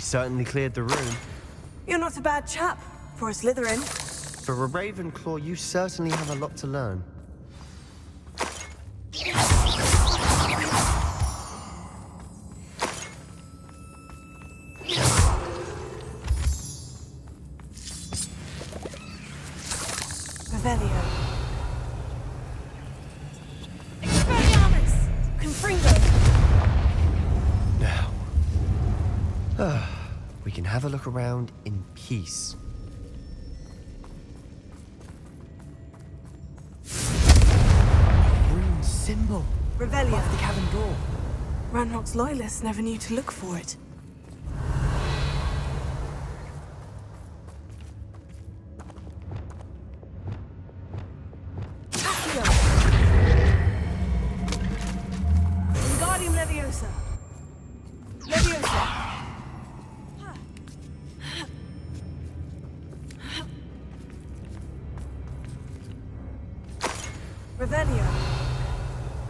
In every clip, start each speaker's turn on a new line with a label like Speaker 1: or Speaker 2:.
Speaker 1: certainly cleared the room.
Speaker 2: You're not a bad chap for a Slytherin.
Speaker 1: For a Ravenclaw, you certainly have a lot to learn.
Speaker 2: Revelio. Expelliarmus! Confringo!
Speaker 1: Now, we can have a look around in peace. A rune symbol.
Speaker 2: Revelio.
Speaker 1: Above the cabin door.
Speaker 2: Ranrock's loyalists never knew to look for it. Wingardium Leviosa. Leviosa. Revelio.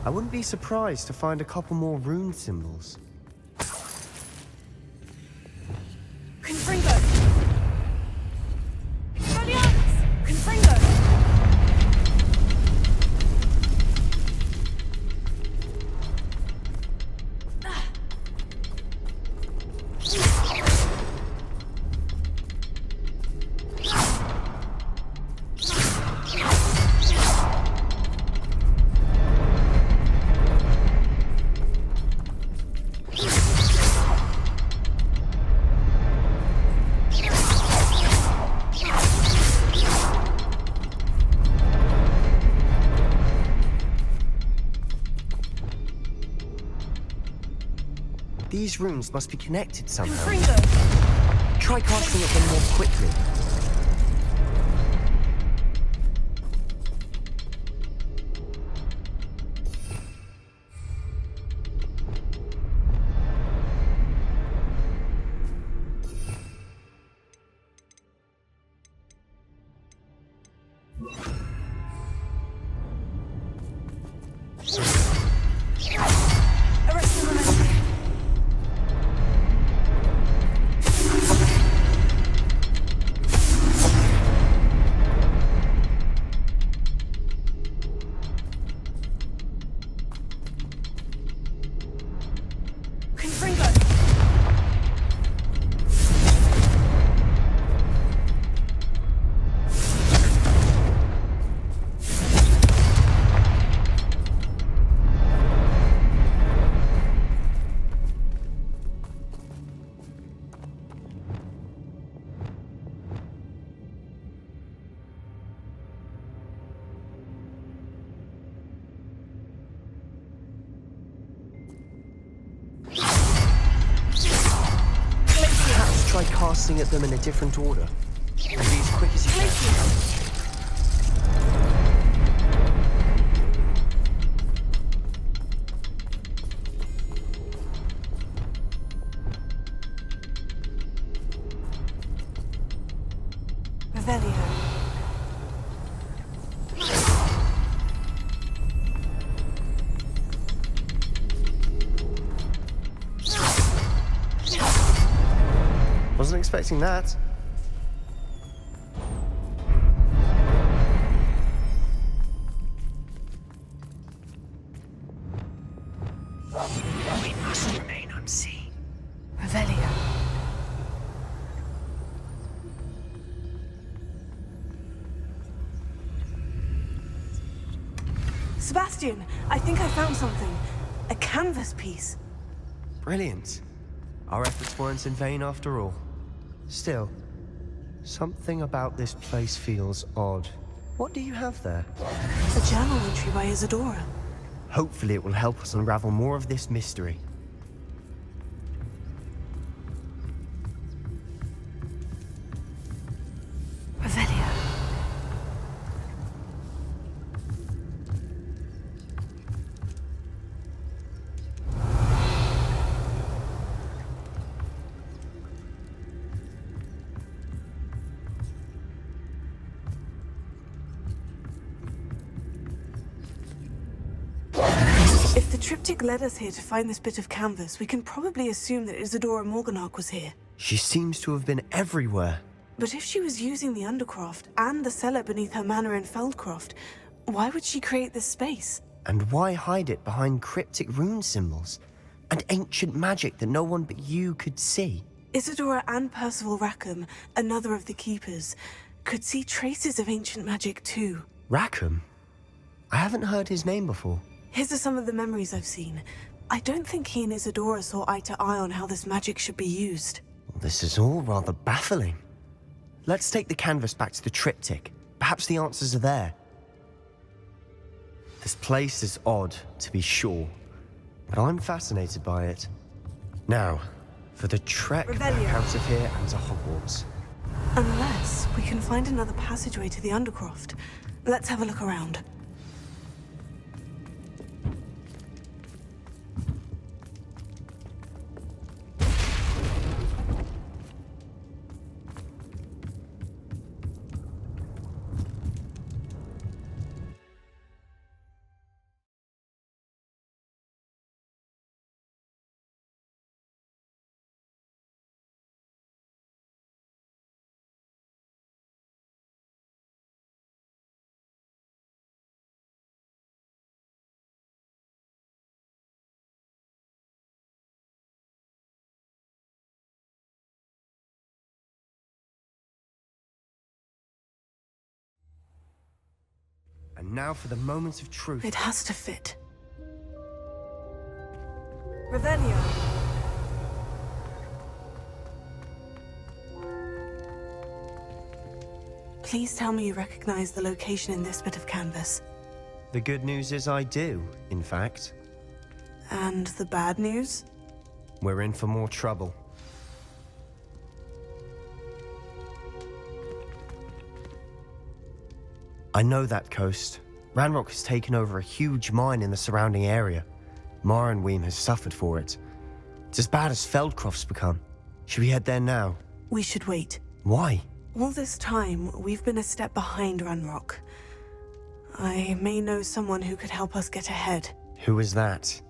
Speaker 1: I wouldn't be surprised to find a couple more rune symbols.
Speaker 2: Confringo. Expelliarmus. Confringo.
Speaker 1: These runes must be connected somehow.
Speaker 2: Confringo.
Speaker 1: Try casting at them more quickly.
Speaker 2: Arrest the momentum. Confringo.
Speaker 1: Perhaps try casting at them in a different order. And be as quick as you can.
Speaker 2: Revelio.
Speaker 1: Wasn't expecting that. We must remain unseen.
Speaker 2: Revelio. Sebastian, I think I found something. A canvas piece.
Speaker 1: Brilliant. Our efforts weren't in vain after all. Still, something about this place feels odd. What do you have there?
Speaker 2: A journal entry by Isadora.
Speaker 1: Hopefully it will help us unravel more of this mystery.
Speaker 2: Revelio. If the triptych led us here to find this bit of canvas, we can probably assume that Isadora Morganach was here.
Speaker 1: She seems to have been everywhere.
Speaker 2: But if she was using the Undercroft and the cellar beneath her manor in Feldcroft, why would she create this space?
Speaker 1: And why hide it behind cryptic rune symbols and ancient magic that no one but you could see?
Speaker 2: Isadora and Percival Rackham, another of the Keepers, could see traces of ancient magic too.
Speaker 1: Rackham? I haven't heard his name before.
Speaker 2: His are some of the memories I've seen. I don't think he and Isadora saw eye to eye on how this magic should be used.
Speaker 1: Well, this is all rather baffling. Let's take the canvas back to the triptych. Perhaps the answers are there. This place is odd, to be sure, but I'm fascinated by it. Now, for the trek back out of here and to Hogwarts.
Speaker 2: Unless we can find another passageway to the Undercroft. Let's have a look around.
Speaker 1: And now for the moment of truth.
Speaker 2: It has to fit. Revelio. Please tell me you recognize the location in this bit of canvas.
Speaker 1: The good news is I do, in fact.
Speaker 2: And the bad news?
Speaker 1: We're in for more trouble. I know that coast. Ranrock has taken over a huge mine in the surrounding area. Marrenweem has suffered for it. It's as bad as Feldcroft's become. Should we head there now?
Speaker 2: We should wait.
Speaker 1: Why?
Speaker 2: All this time, we've been a step behind Ranrock. I may know someone who could help us get ahead.
Speaker 1: Who is that?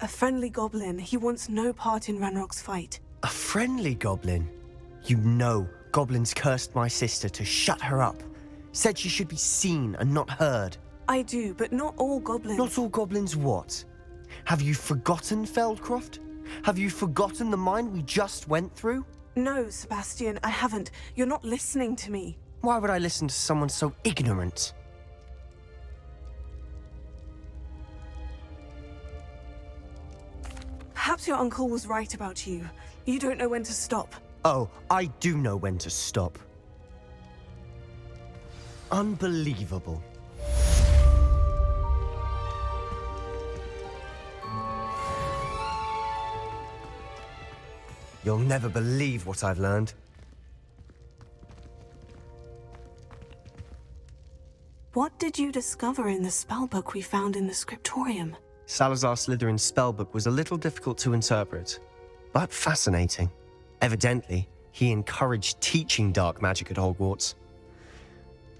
Speaker 2: A friendly goblin. He wants no part in Ranrock's fight.
Speaker 1: A friendly goblin? You know, goblins cursed my sister to shut her up. Said she should be seen and not heard.
Speaker 2: I do, but not all goblins.
Speaker 1: Not all goblins what? Have you forgotten Feldcroft? Have you forgotten the mine we just went through?
Speaker 2: No, Sebastian, I haven't. You're not listening to me.
Speaker 1: Why would I listen to someone so ignorant?
Speaker 2: Perhaps your uncle was right about you. You don't know when to stop.
Speaker 1: Oh, I do know when to stop. Unbelievable. You'll never believe what I've learned.
Speaker 2: What did you discover in the spellbook we found in the scriptorium?
Speaker 1: Salazar Slytherin's spellbook was a little difficult to interpret, but fascinating. Evidently, he encouraged teaching dark magic at Hogwarts.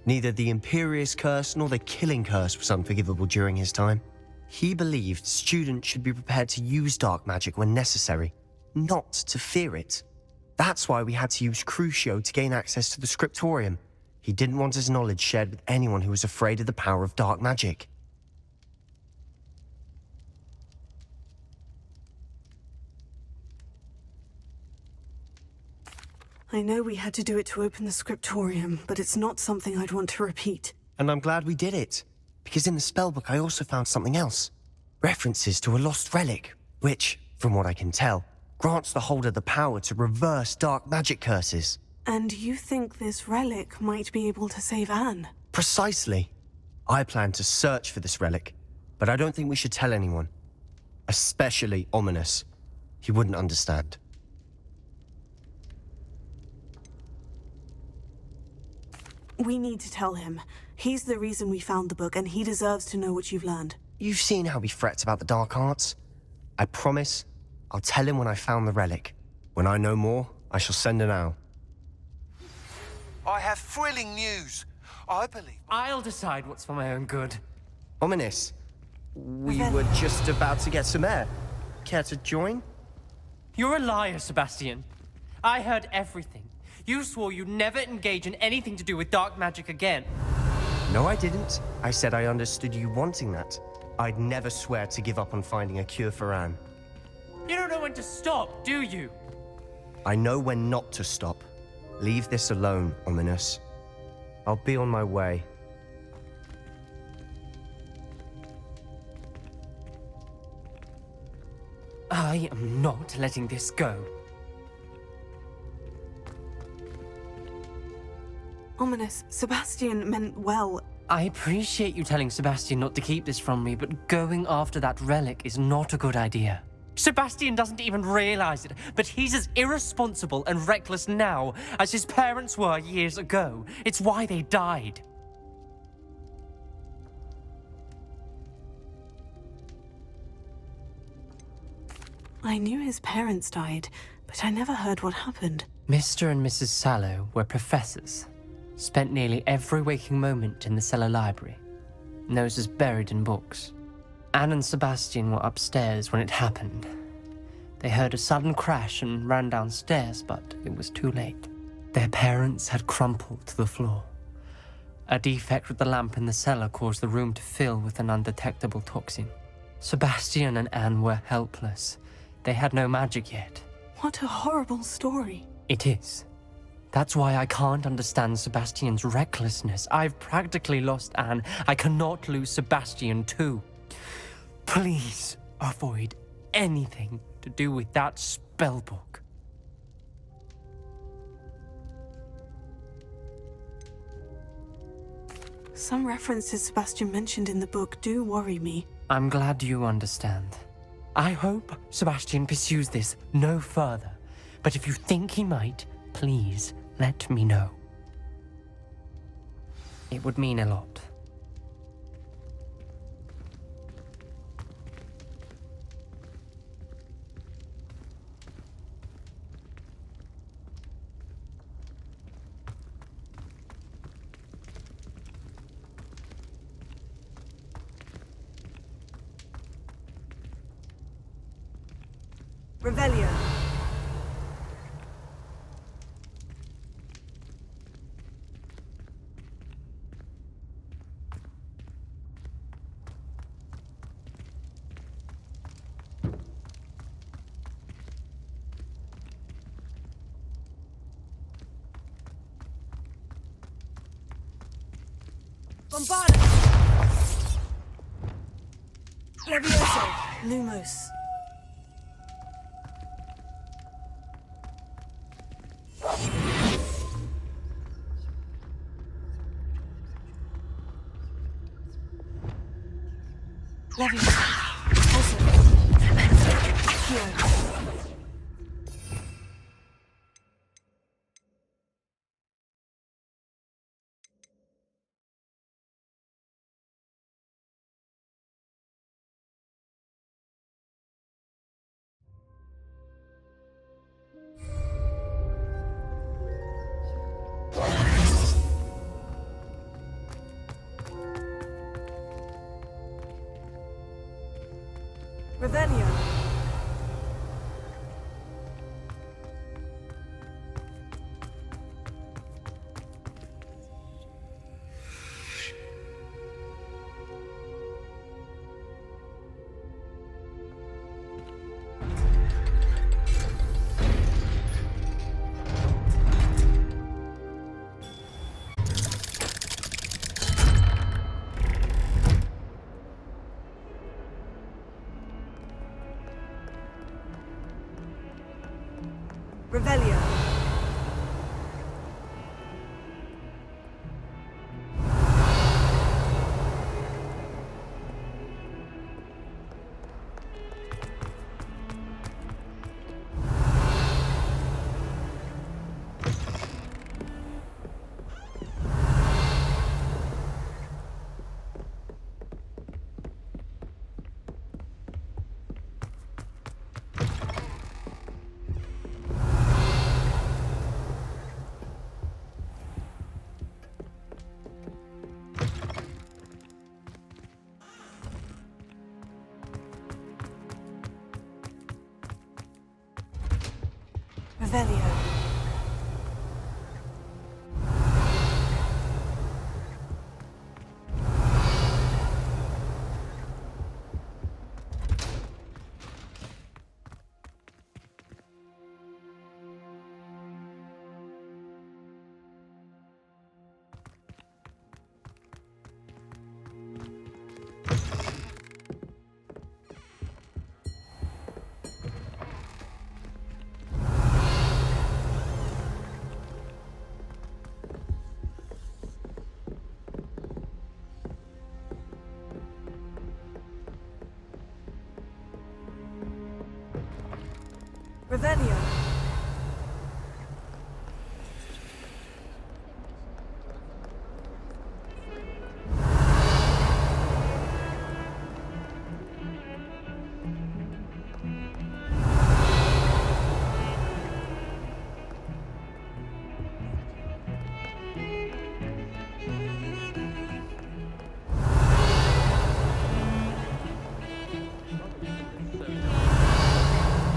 Speaker 1: Neither the Imperious Curse nor the Killing Curse was unforgivable during his time. He believed students should be prepared to use dark magic when necessary, not to fear it. That's why we had to use Crucio to gain access to the scriptorium. He didn't want his knowledge shared with anyone who was afraid of the power of dark magic.
Speaker 2: I know we had to do it to open the scriptorium, but it's not something I'd want to repeat.
Speaker 1: And I'm glad we did it, because in the spellbook I also found something else. References to a lost relic, which, from what I can tell, grants the holder the power to reverse dark magic curses.
Speaker 2: And you think this relic might be able to save Anne?
Speaker 1: Precisely. I plan to search for this relic, but I don't think we should tell anyone. Especially Ominous. He wouldn't understand.
Speaker 2: We need to tell him. He's the reason we found the book, and he deserves to know what you've learned.
Speaker 1: You've seen how he frets about the dark arts. I promise, I'll tell him when I found the relic. When I know more, I shall send an owl.
Speaker 3: I have thrilling news. I believe...
Speaker 4: I'll decide what's for my own good.
Speaker 1: Ominous. We were just about to get some air. Care to join?
Speaker 3: You're a liar, Sebastian. I heard everything. You swore you'd never engage in anything to do with dark magic again.
Speaker 1: No, I didn't. I said I understood you wanting that. I'd never swear to give up on finding a cure for Anne.
Speaker 3: You don't know when to stop, do you?
Speaker 1: I know when not to stop. Leave this alone, Ominous. I'll be on my way.
Speaker 3: I am not letting this go.
Speaker 2: Ominous, Sebastian meant well.
Speaker 3: I appreciate you telling Sebastian not to keep this from me, but going after that relic is not a good idea. Sebastian doesn't even realize it, but he's as irresponsible and reckless now as his parents were years ago. It's why they died.
Speaker 2: I knew his parents died, but I never heard what happened.
Speaker 3: Mr. and Mrs. Sallow were professors. Spent nearly every waking moment in the cellar library. Noses buried in books. Anne and Sebastian were upstairs when it happened. They heard a sudden crash and ran downstairs, but it was too late. Their parents had crumpled to the floor. A defect with the lamp in the cellar caused the room to fill with an undetectable toxin. Sebastian and Anne were helpless. They had no magic yet.
Speaker 2: What a horrible story.
Speaker 3: It is. That's why I can't understand Sebastian's recklessness. I've practically lost Anne. I cannot lose Sebastian too. Please avoid anything to do with that spellbook.
Speaker 2: Some references Sebastian mentioned in the book do worry me.
Speaker 3: I'm glad you understand. I hope Sebastian pursues this no further. But if you think he might, please let me know. It would mean a lot.
Speaker 2: Revelio. Bombarda. Levioso. Lumos. Levioso. Also. Here. Revelio. Revelio. Revelio.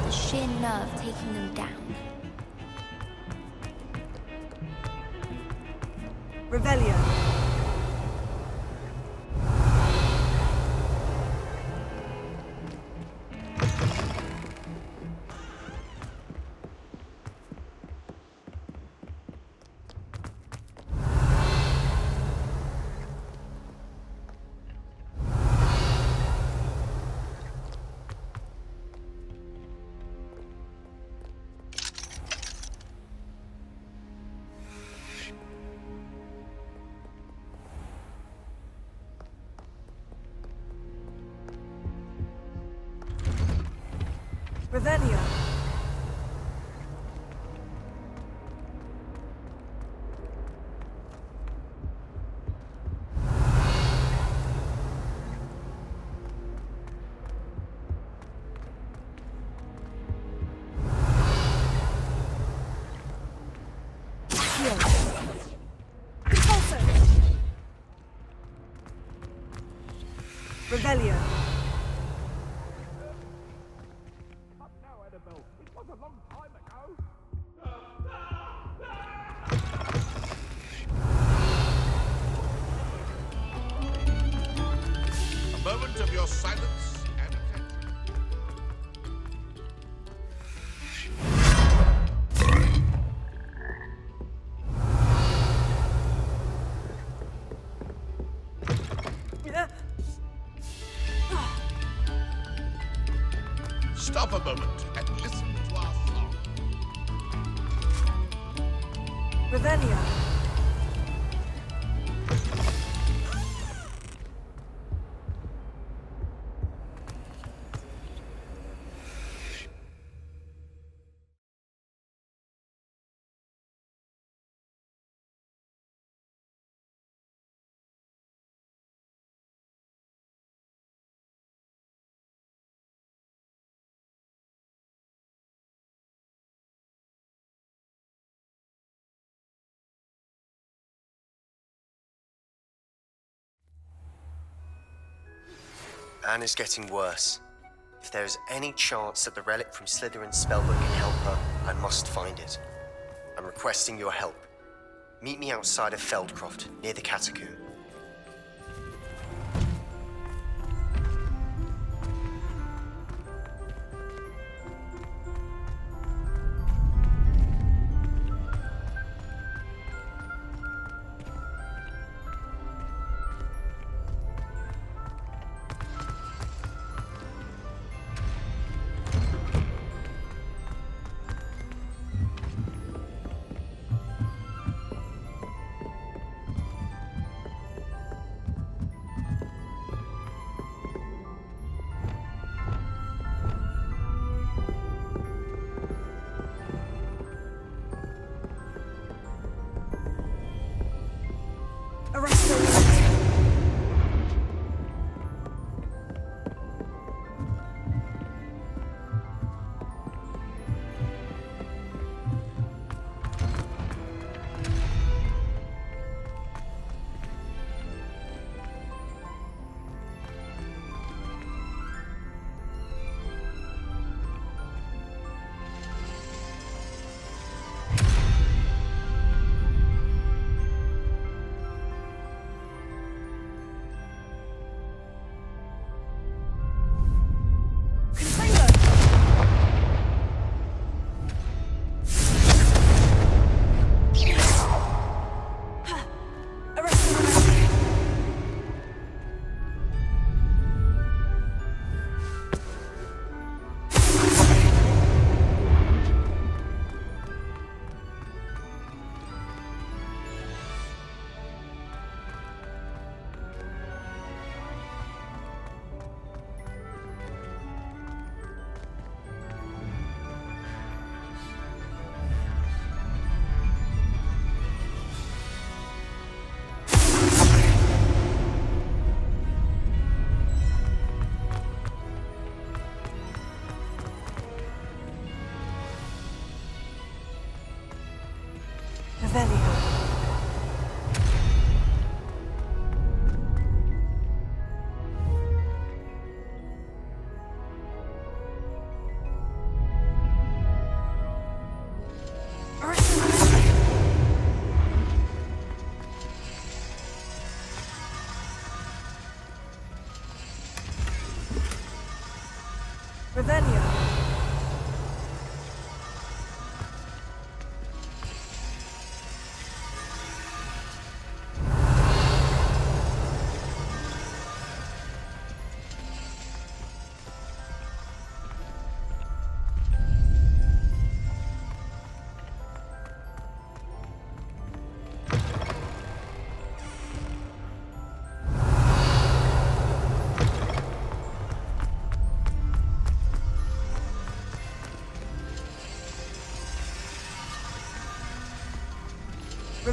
Speaker 4: The sheer nerve taking them down.
Speaker 2: Revelio. Revelio. Revelio.
Speaker 5: A moment of your silence and attention. Stop a moment and listen to our song.
Speaker 2: Revelio.
Speaker 1: Anne is getting worse. If there is any chance that the relic from Slytherin's spellbook can help her, I must find it. I'm requesting your help. Meet me outside of Feldcroft, near the Catacomb.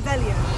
Speaker 2: Revelio.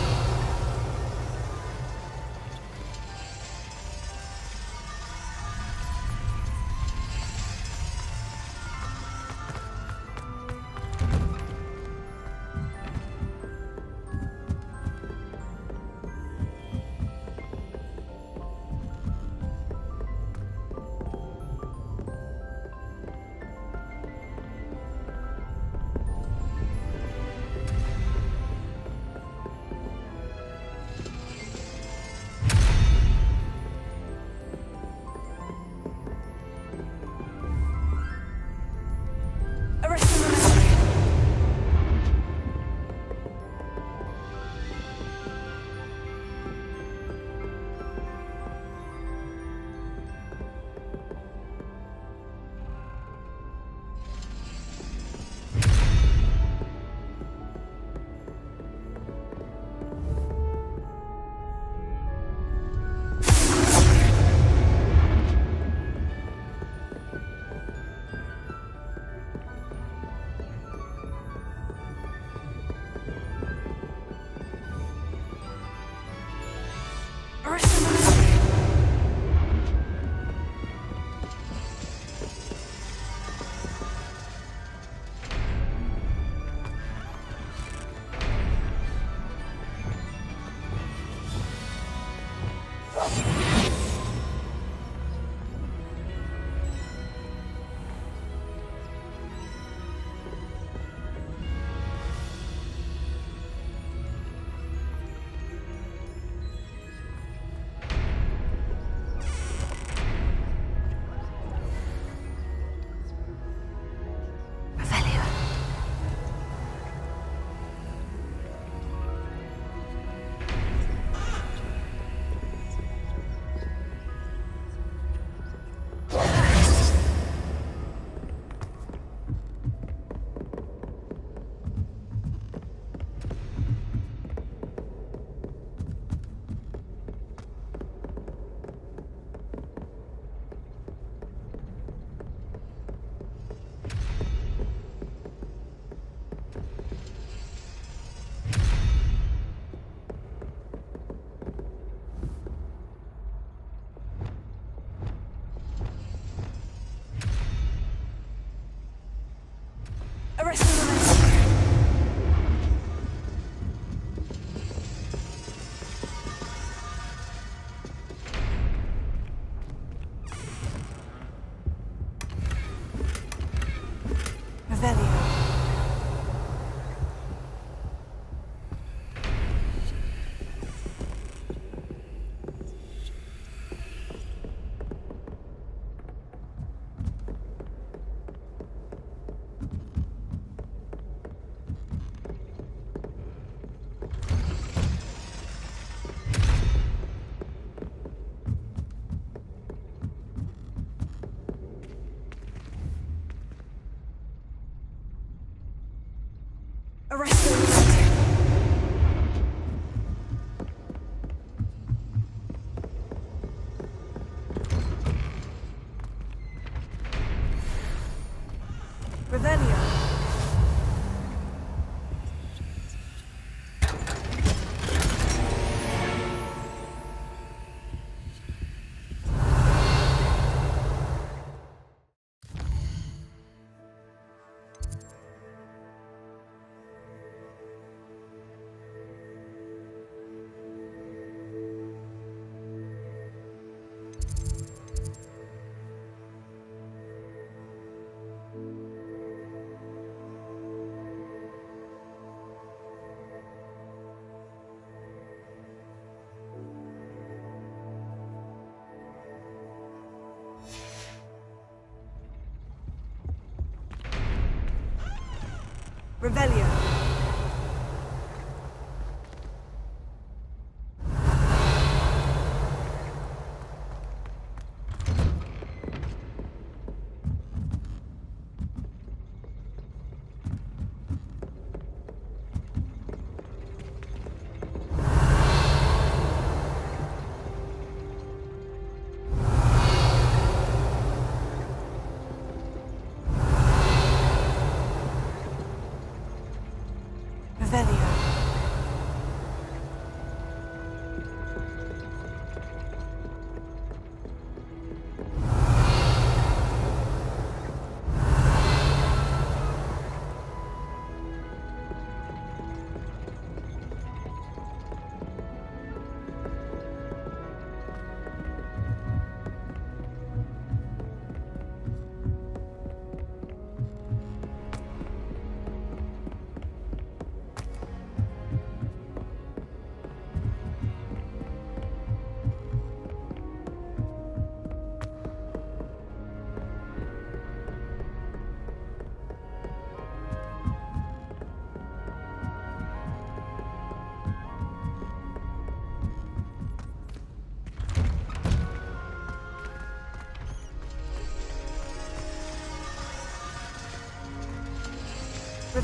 Speaker 2: Revelio.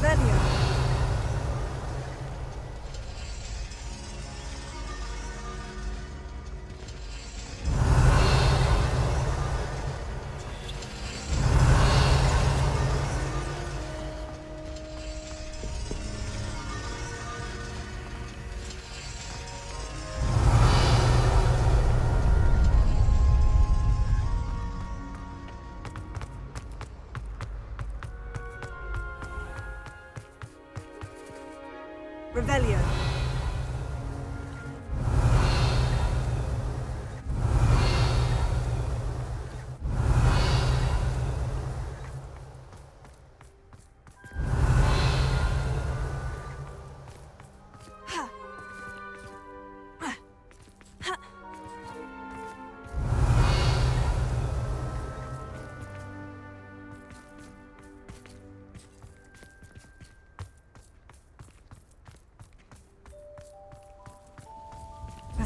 Speaker 2: Revelio. Revelio.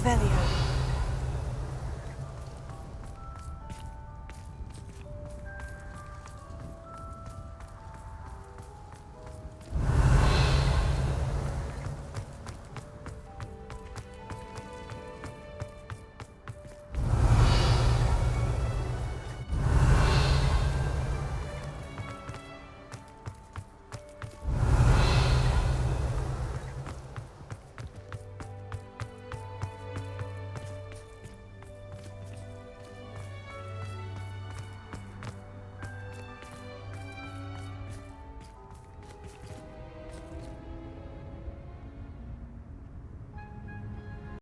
Speaker 2: Revelio.